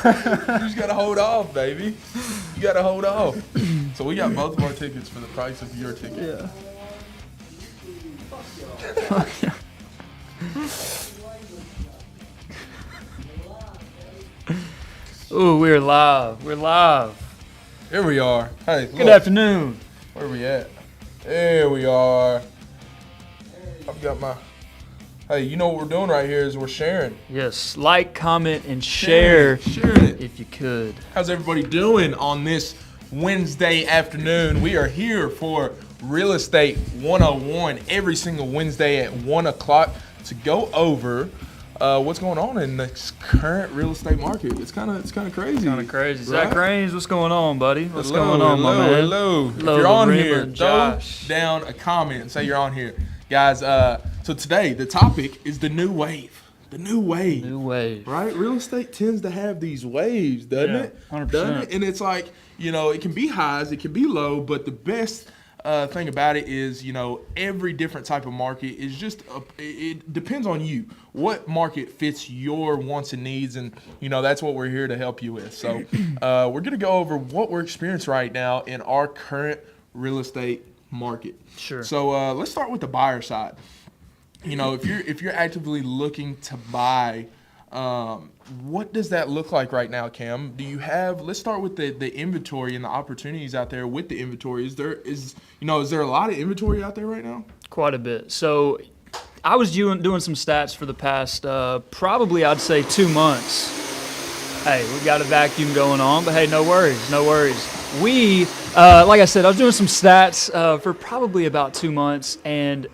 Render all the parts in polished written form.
just got to hold off, baby. You got to hold off. So we got both of our tickets for the price of your ticket. Yeah. Ooh, we're live. We're live. Here we are. Hey, look. Good afternoon. Where are we at? There we are. I've got my... Hey, you know what we're doing right here is we're sharing. Yes, like, comment, and share Sharing it. if you could. How's everybody doing on this Wednesday afternoon? We are here for Real Estate 101 every single Wednesday at 1 o'clock to go over what's going on in the current real estate market. It's kind of crazy. Kind of crazy. Right? Zach Raines, what's going on, buddy? What's Hello, going on, my man? Hello. If Hello, you're on Lorena here, and throw Josh. down a comment and say you're on here. Guys, so today the topic is the new wave. The new wave. New wave. Right? Real estate tends to have these waves, doesn't it? 100%. Doesn't it? And it's like, you know, it can be highs, it can be low, but the best thing about it is, you know, every different type of market is just, it depends on you. What market fits your wants and needs, and, you know, that's what we're here to help you with. So we're going to go over what we're experiencing right now in our current real estate market. Sure. So let's start with the buyer side. You know, if you're actively looking to buy, what does that look like right now, Cam? Do you have? Let's start with the inventory and the opportunities out there with the inventory. Is there a lot of inventory out there right now? Quite a bit. So I was doing some stats for the past probably I'd say 2 months. Hey, we got a vacuum going on, but hey, no worries, no worries. We, like I said, I was doing some stats for probably about 2 months, and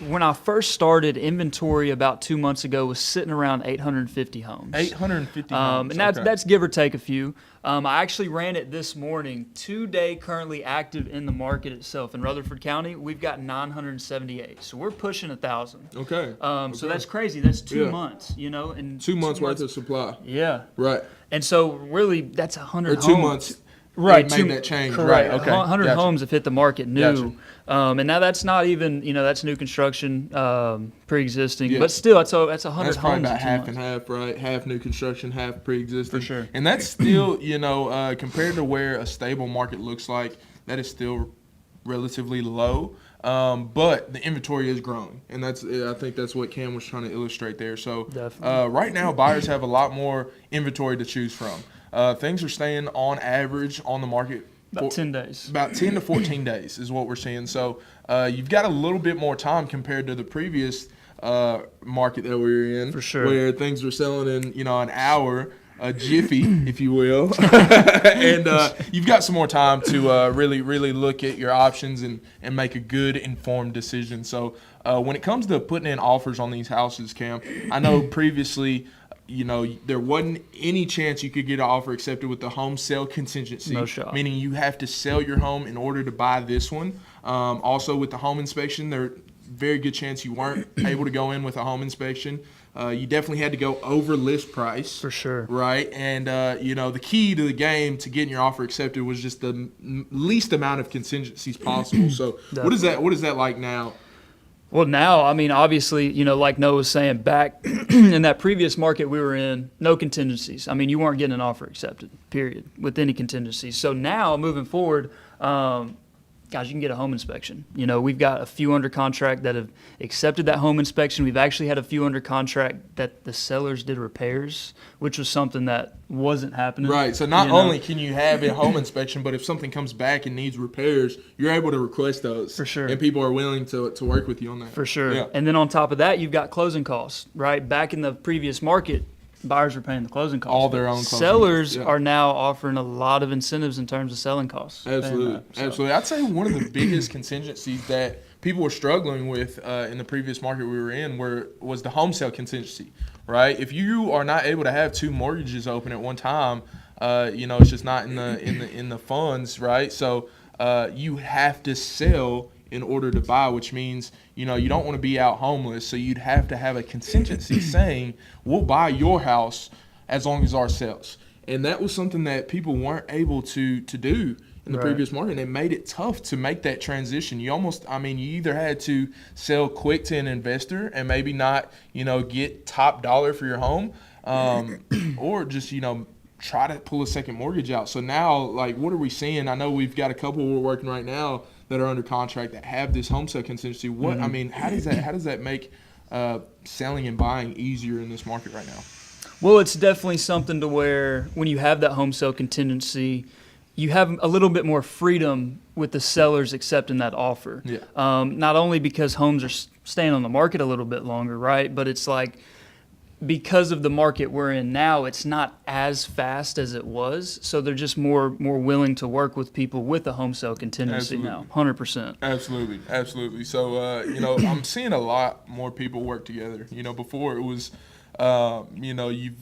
when I first started, inventory about 2 months ago was sitting around 850 homes. 850 homes. And that's give or take a few. I actually ran it this morning. Today, currently active in the market itself in Rutherford County, we've got 978. So we're pushing 1,000. Okay. So that's crazy. That's 2 Yeah. months, you know. And 2 months worth of supply. Yeah. Right. And so really, that's 100 Or homes. 2 months. Right, Made that change. Correct. Right. Okay. 100 Gotcha. homes have hit the market new, Gotcha. and now that's not even that's new construction, pre-existing, Yeah. but still that's 100 That's probably homes. about in 2 half months. and half, right? Half new construction, half pre-existing. For sure. And that's still, compared to where a stable market looks like, that is still relatively low. But the inventory is growing, and I think that's what Cam was trying to illustrate there. So right now, buyers have a lot more inventory to choose from. Things are staying on average on the market About 10 days. About 10 to 14 days is what we're seeing. So you've got a little bit more time compared to the previous market that we were in. For sure. Where things were selling in, an hour, a jiffy, if you will. And you've got some more time to really, really look at your options and make a good, informed decision. So when it comes to putting in offers on these houses, Cam, I know previously – there wasn't any chance you could get an offer accepted with the home sale contingency. No shot. Meaning you have to sell your home in order to buy this one. Also with the home inspection, there's very good chance you weren't able to go in with a home inspection. You definitely had to go over list price. For sure. Right. And, the key to the game to getting your offer accepted was just the least amount of contingencies possible. So what is that like now? Well, now, I mean, obviously, like Noah was saying, back in that previous market we were in, no contingencies. I mean, you weren't getting an offer accepted, period, with any contingencies. So now, moving forward, guys, you can get a home inspection. We've got a few under contract that have accepted that home inspection. We've actually had a few under contract that the sellers did repairs, which was something that wasn't happening. Right. So not only can you have a home inspection, but if something comes back and needs repairs, you're able to request those. For sure. And people are willing to work with you on that. For sure. Yeah. And then on top of that, you've got closing costs, right? Back in the previous market, buyers are paying the closing costs. All their own closing Sellers costs, yeah. are now offering a lot of incentives in terms of selling costs. Absolutely. Absolutely. I'd say one of the biggest contingencies that people were struggling with in the previous market we were in was the home sale contingency, right? If you are not able to have two mortgages open at one time, it's just not in the funds, right? So you have to sell in order to buy, which means, you don't want to be out homeless. So you'd have to have a contingency saying, we'll buy your house as long as ours sells. And that was something that people weren't able to do in the previous market. And it made it tough to make that transition. You either had to sell quick to an investor and maybe not, get top dollar for your home, or just, try to pull a second mortgage out. So now, like, what are we seeing? I know we've got a couple we're working right now that are under contract that have this home sale contingency. What I mean, how does that make selling and buying easier in this market right now? Well, it's definitely something to where when you have that home sale contingency, you have a little bit more freedom with the sellers accepting that offer. Yeah. Not only because homes are staying on the market a little bit longer, right? But it's like because of the market we're in now, it's not as fast as it was. So they're just more willing to work with people with a home sale contingency now, 100%. Absolutely. So, I'm seeing a lot more people work together. Before it was,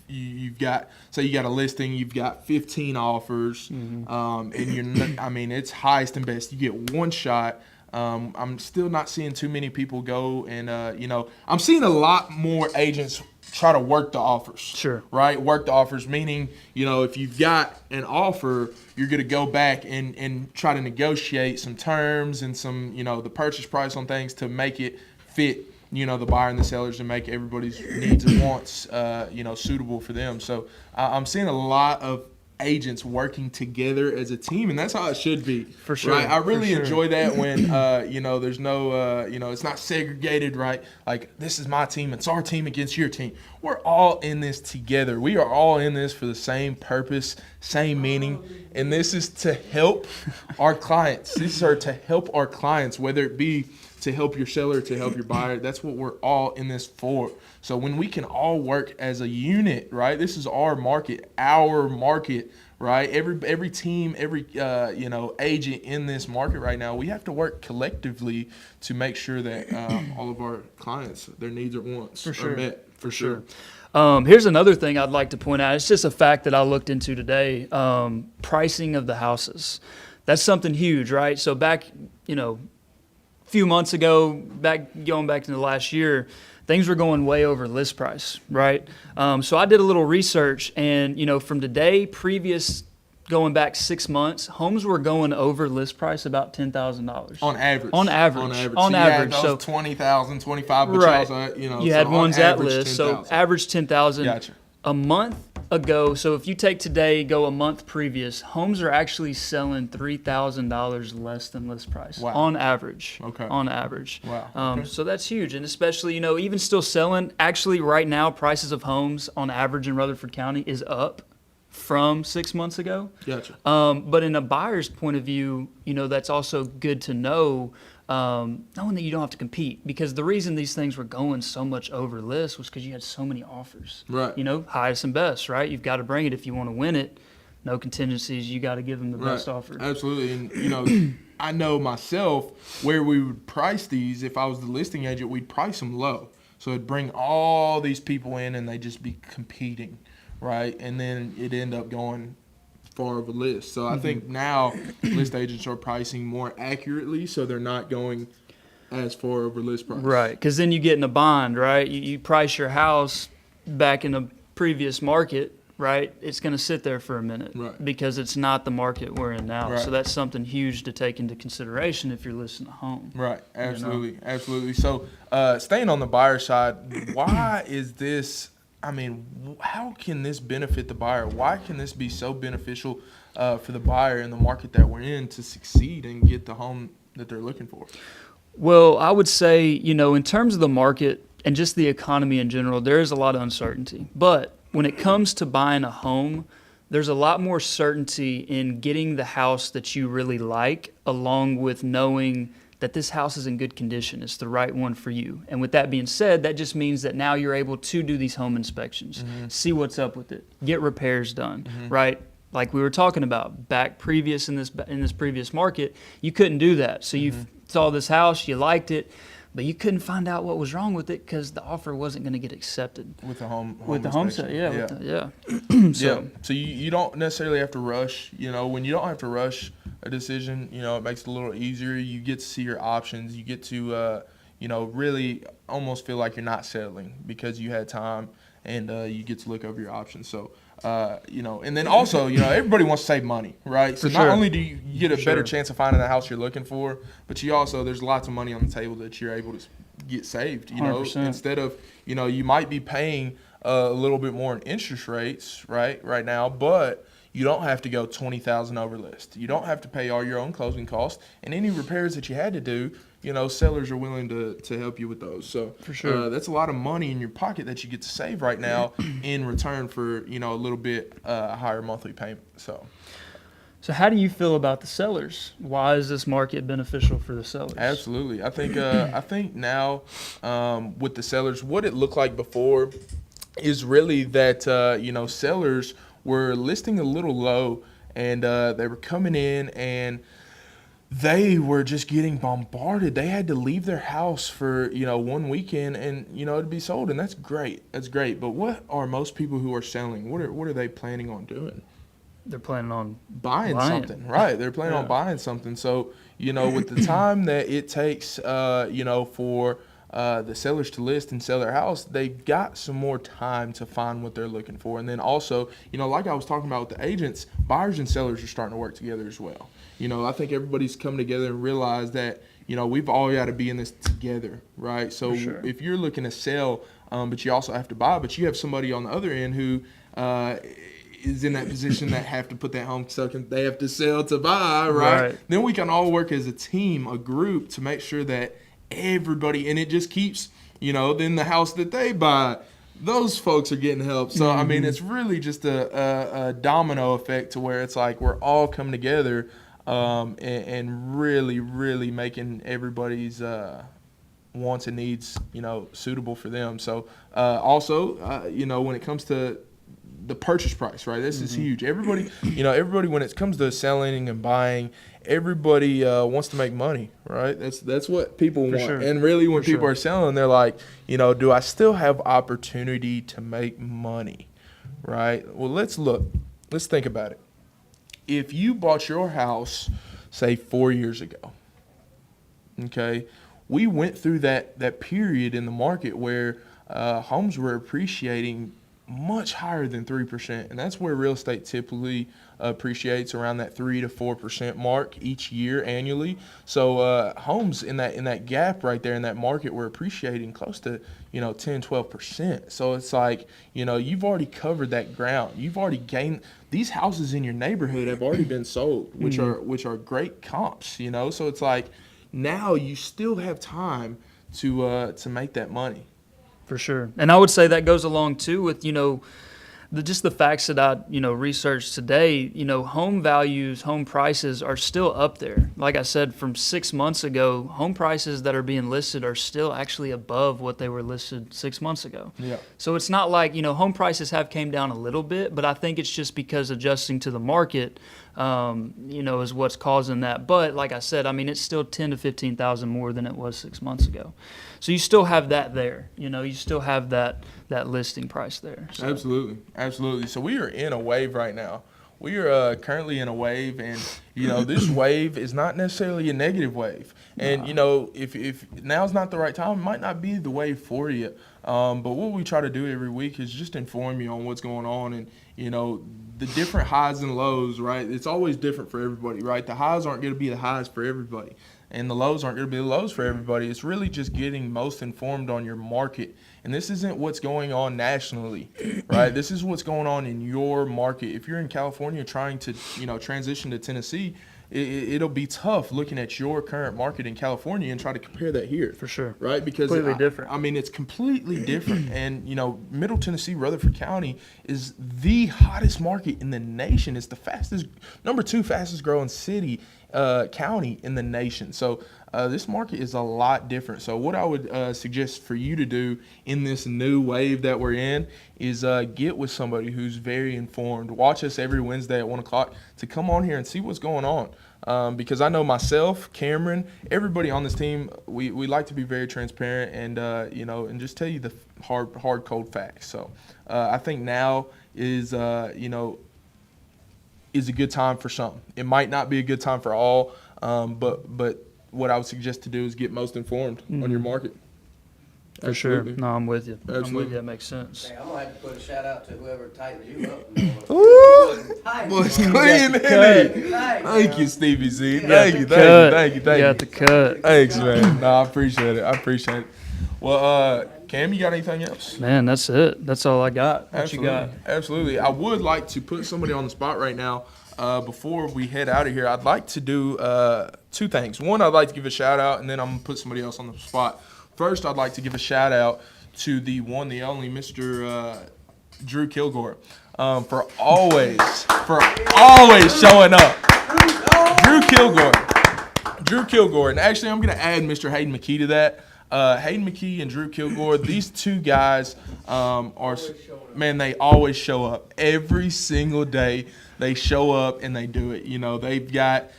you've got, say you got a listing, you've got 15 offers, and it's highest and best. You get one shot. I'm still not seeing too many people go and, I'm seeing a lot more agents try to work the offers. Sure. Right? Work the offers, meaning, if you've got an offer, you're going to go back and try to negotiate some terms and some, the purchase price on things to make it fit, the buyer and the sellers, to make everybody's needs and wants, suitable for them. So I'm seeing a lot of agents working together as a team, and that's how it should be. For sure. Right? I really enjoy that when, there's no, it's not segregated, right? Like, this is my team, it's our team against your team. We're all in this together. We are all in this for the same purpose, same meaning, and this is to help our clients. These are to help our clients, whether it be to help your seller, to help your buyer. That's what we're all in this for. So when we can all work as a unit, right? This is our market, right? Every team, every agent in this market right now, we have to work collectively to make sure that all of our clients, their needs or wants are met. For sure. Here's another thing I'd like to point out. It's just a fact that I looked into today. Pricing of the houses. That's something huge, right? So back, few months ago, going back to the last year, things were going way over list price, right? So I did a little research, and from today, previous going back 6 months, homes were going over list price about $10,000 on average. On average. So 20,000, 25, but right. you had so ones at list. 10,000. So average 10,000. Gotcha. A month ago, so if you take today, go a month previous, homes are actually selling $3,000 less than list price. Wow. On average. Okay. On average. Wow. Okay. So that's huge, and especially even still selling. Actually, right now, prices of homes on average in Rutherford County is up from 6 months ago. Gotcha. But in a buyer's point of view, that's also good to know. Knowing that you don't have to compete, because the reason these things were going so much over list was because you had so many offers. Right. Highest and best, right? You've got to bring it if you want to win it. No contingencies. You got to give them the best offer. Absolutely. And, I know myself where we would price these. If I was the listing agent, we'd price them low. So it'd bring all these people in and they'd just be competing, right? And then it'd end up going far of a list. So I think now list agents are pricing more accurately, so they're not going as far over list price. Right, because then you get in a bind, right? You price your house back in a previous market, right? It's going to sit there for a minute, right, because it's not the market we're in now. Right. So that's something huge to take into consideration if you're listing a home. Right, absolutely, absolutely. So staying on the buyer side, why is this? How can this benefit the buyer? Why can this be so beneficial for the buyer in the market that we're in to succeed and get the home that they're looking for? Well, I would say, in terms of the market and just the economy in general, there is a lot of uncertainty. But when it comes to buying a home, there's a lot more certainty in getting the house that you really like, along with knowing that this house is in good condition. It's the right one for you. And with that being said, that just means that now you're able to do these home inspections, see what's up with it, get repairs done, right? Like we were talking about back previous in this previous market, you couldn't do that. So you saw this house, you liked it, but you couldn't find out what was wrong with it because the offer wasn't going to get accepted with the home sale. Yeah. So you don't necessarily have to rush. When you don't have to rush a decision, it makes it a little easier. You get to see your options. You get to really almost feel like you're not settling because you had time, and you get to look over your options. So and then also, everybody wants to save money, right? So not only do you get a better chance of finding the house you're looking for, but you also, there's lots of money on the table that you're able to get saved, 100%. Instead of, you might be paying a little bit more in interest rates right now, but you don't have to go 20,000 over list. You don't have to pay all your own closing costs, and any repairs that you had to do, sellers are willing to help you with those. So For sure. that's a lot of money in your pocket that you get to save right now in return for a little bit higher monthly payment. So how do you feel about the sellers? Why is this market beneficial for the sellers? Absolutely. I think now with the sellers, what it looked like before is really that sellers were listing a little low, and they were coming in and they were just getting bombarded. They had to leave their house for one weekend and it'd be sold, and that's great. That's great. But what are most people who are selling? What are they planning on doing? They're planning on buying something, right? They're planning on buying something. So with the time that it takes, for the sellers to list and sell their house, they've got some more time to find what they're looking for. And then also, like I was talking about with the agents, buyers and sellers are starting to work together as well. I think everybody's come together and realized that, we've all got to be in this together, right? So if you're looking to sell, but you also have to buy, but you have somebody on the other end who is in that position that have to put that home so they have to sell to buy, right? Then we can all work as a team, a group, to make sure that everybody, and it just keeps, then the house that they buy, those folks are getting help. So, I mean, it's really just a domino effect to where it's like we're all coming together and really, really making everybody's wants and needs, suitable for them. So, also, when it comes to the purchase price, right? This is huge. Everybody, when it comes to selling and buying, everybody wants to make money, right? That's what people want. Sure. And really, when people are selling, they're like, do I still have opportunity to make money, right? Well, let's look. Let's think about it. If you bought your house, say 4 years ago, okay, we went through that period in the market where homes were appreciating much higher than 3%, and that's where real estate typically appreciates, around that 3 to 4% mark each year annually. So homes in that gap right there in that market were appreciating close to 10-12%. So it's like you've already covered that ground. You've already gained. These houses in your neighborhood have already been sold, which are great comps. So it's like now you still have time to make that money. For sure. And I would say that goes along too with, just the facts that I, researched today. Home values, home prices are still up there. Like I said, from 6 months ago, home prices that are being listed are still actually above what they were listed 6 months ago. Yeah. So it's not like, home prices have came down a little bit, but I think it's just because adjusting to the market, is what's causing that. But like I said, I mean, it's still 10 to 15,000 more than it was 6 months ago. So you still have that there. You still have that listing price there. So. Absolutely. So we are in a wave right now. We are currently in a wave, and this wave is not necessarily a negative wave. And if now's not the right time, it might not be the wave for you. But what we try to do every week is just inform you on what's going on, and the different highs and lows. Right? It's always different for everybody. Right? The highs aren't going to be the highs for everybody, and the lows aren't going to be the lows for everybody. It's really just getting most informed on your market. And this isn't what's going on nationally, right? This is what's going on in your market. If you're in California trying to, transition to Tennessee, it'll be tough looking at your current market in California and try to compare that here. For sure. Right? Because completely different. I mean, it's completely different. And, Middle Tennessee, Rutherford County is the hottest market in the nation. It's the number 2 fastest growing county in the nation. So this market is a lot different. So what I would suggest for you to do in this new wave that we're in is get with somebody who's very informed. Watch us every Wednesday at 1 o'clock to come on here and see what's going on. Because I know myself, Cameron, everybody on this team, we like to be very transparent and and just tell you the hard cold facts. So I think now is is a good time for some. It might not be a good time for all, but what I would suggest to do is get most informed on your market. For Absolutely. sure. No, I'm with you. Absolutely. I'm with you. That makes sense. Hey, I'm gonna have to put a shout out to whoever tightened you up. Ooh, boy's clean, ain't he? Thank you, Stevie Z. Thank you. You got the cut. Thanks, man. No, I appreciate it. Well, Cam, you got anything else? Man, that's it. That's all I got. What you got? Absolutely. I would like to put somebody on the spot right now. Before we head out of here, I'd like to do two things. One, I'd like to give a shout out, and then I'm gonna put somebody else on the spot. First, I'd like to give a shout out to the one, the only Mr. Drew Kilgore, for always showing up. Drew Kilgore, and actually, I'm gonna add Mr. Hayden McKee to that. Hayden McKee and Drew Kilgore, these two guys they always show up every single day. They show up and they do it. You know, they've got,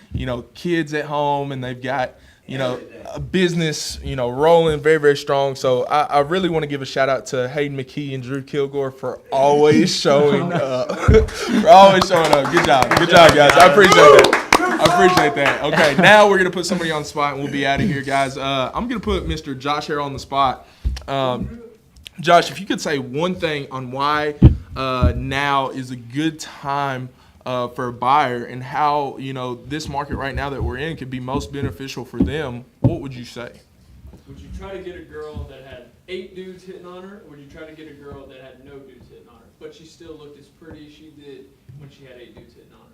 kids at home, and they've got, a business, rolling very, very strong. So I really want to give a shout out to Hayden McKee and Drew Kilgore for always showing up. Good job. Good job, guys. I appreciate that. Okay, now we're going to put somebody on the spot, and we'll be out of here, guys. I'm going to put Mr. Josh here on the spot. Josh, if you could say one thing on why now is a good time for a buyer, and how, this market right now that we're in could be most beneficial for them, what would you say? Would you try to get a girl that had 8 dudes hitting on her, or would you try to get a girl that had no dudes hitting on her, but she still looked as pretty as she did when she had 8 dudes hitting on her?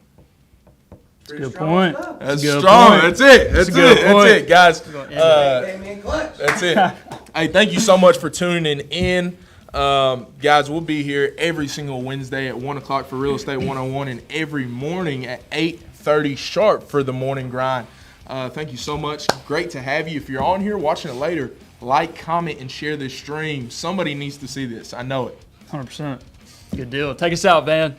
That's a good point. That's strong. That's it. That's it, guys. That's it. Hey, thank you so much for tuning in. Guys, we'll be here every single Wednesday at 1 o'clock for Real Estate 101, and every morning at 8:30 sharp for the morning grind. Thank you so much. Great to have you. If you're on here watching it later, like, comment, and share this stream. Somebody needs to see this. I know it. 100%. Good deal. Take us out, Van.